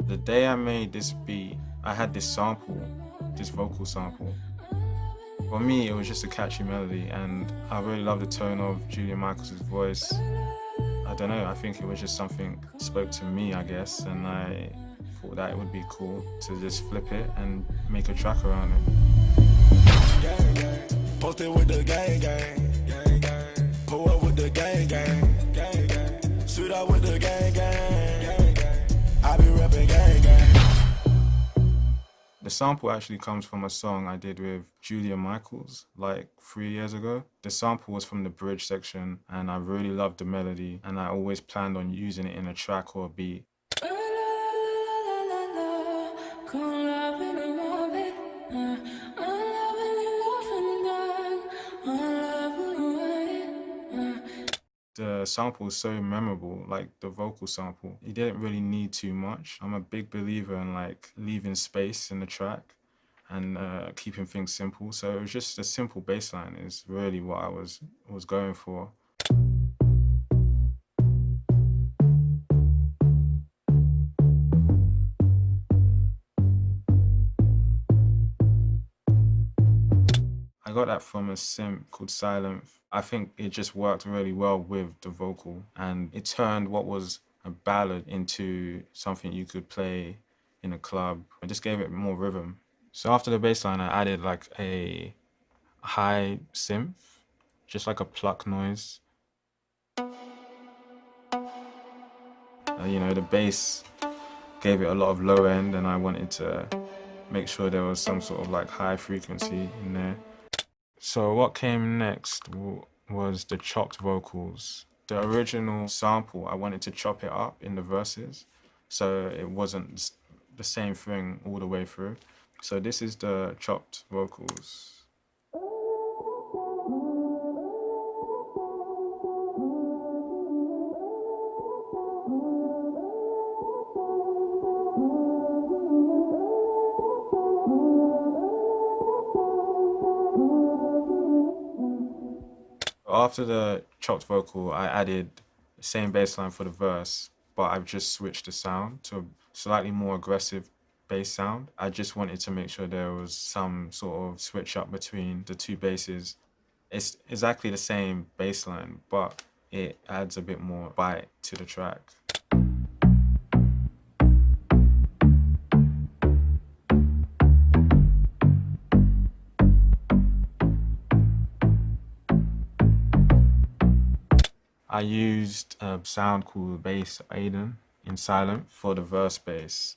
The day I made this beat, I had this sample, this vocal sample. For me, it was just a catchy melody, and I really love the tone of Julia Michaels' voice. I don't know, I think it was just something that spoke to me, I guess, and I thought that it would be cool to just flip it and make a track around it. Gang, gang. Posted with the gang, gang. Gang, gang. Pull up with the gang, gang. Gang, gang. Suit up with the gang, gang. Gang, gang. I be reppin' gang, gang. The sample actually comes from a song I did with Julia Michaels like 3 years ago. The sample was from the bridge section, and I really loved the melody, and I always planned on using it in a track or a beat. The sample is so memorable, like the vocal sample. You didn't really need too much. I'm a big believer in like leaving space in the track and keeping things simple. So it was just a simple bass line is really what I was going for. I got that from a simp called Silent. I think it just worked really well with the vocal, and it turned what was a ballad into something you could play in a club. It just gave it more rhythm. So after the bass line, I added like a high synth, just like a pluck noise. You know, the bass gave it a lot of low end, and I wanted to make sure there was some sort of like high frequency in there. So what came next was the chopped vocals. The original sample, I wanted to chop it up in the verses, so it wasn't the same thing all the way through. So this is the chopped vocals. After the chopped vocal, I added the same bass line for the verse, but I've just switched the sound to a slightly more aggressive bass sound. I just wanted to make sure there was some sort of switch up between the two basses. It's exactly the same bass line, but it adds a bit more bite to the track. I used a sound called Bass Aiden in Silent for the verse bass.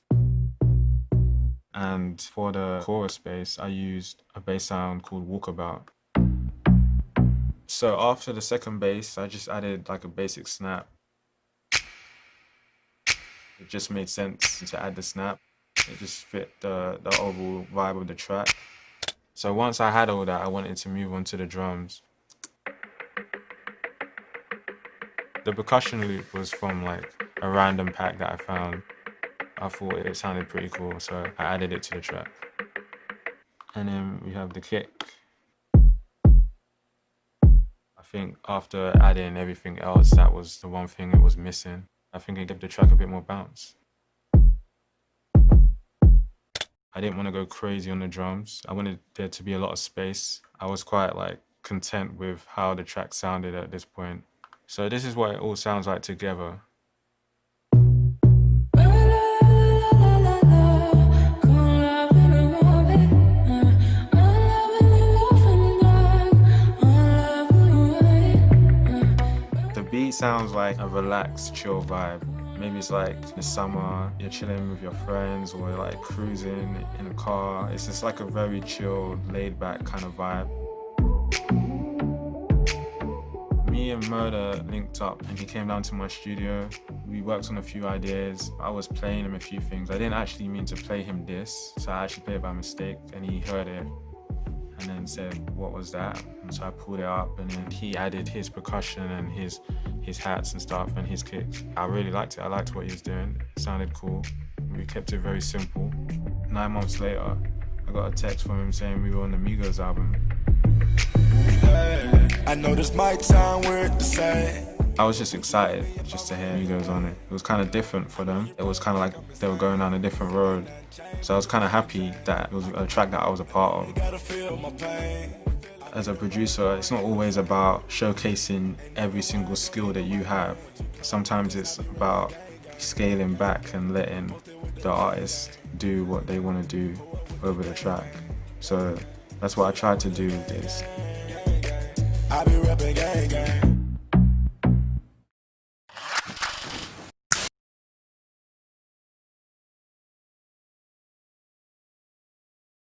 And for the chorus bass, I used a bass sound called Walkabout. So after the second bass, I just added like a basic snap. It just made sense to add the snap. It just fit the overall vibe of the track. So once I had all that, I wanted to move on to the drums. The percussion loop was from like a random pack that I found. I thought it sounded pretty cool, so I added it to the track. And then we have the kick. I think after adding everything else, that was the one thing it was missing. I think it gave the track a bit more bounce. I didn't want to go crazy on the drums. I wanted there to be a lot of space. I was quite like content with how the track sounded at this point. So this is what it all sounds like together. The beat sounds like a relaxed, chill vibe. Maybe it's like in the summer, you're chilling with your friends or like cruising in a car. It's just like a very chilled, laid back kind of vibe. Me and Murder linked up and he came down to my studio. We worked on a few ideas. I was playing him a few things. I didn't actually mean to play him this, so I actually played it by mistake, and he heard it and then said, "What was that?" And so I pulled it up, and then he added his percussion and his hats and stuff and his kicks. I really liked it. I liked what he was doing. It sounded cool. We kept it very simple. 9 months later, I got a text from him saying we were on the Migos album. I know this might sound weird to say, I was just excited just to hear Migos on it. It was kind of different for them. It was kind of like they were going down a different road. So I was kind of happy that it was a track that I was a part of. As a producer, it's not always about showcasing every single skill that you have. Sometimes it's about scaling back and letting the artist do what they want to do over the track. So that's what I tried to do with this. I be rapping gang gang.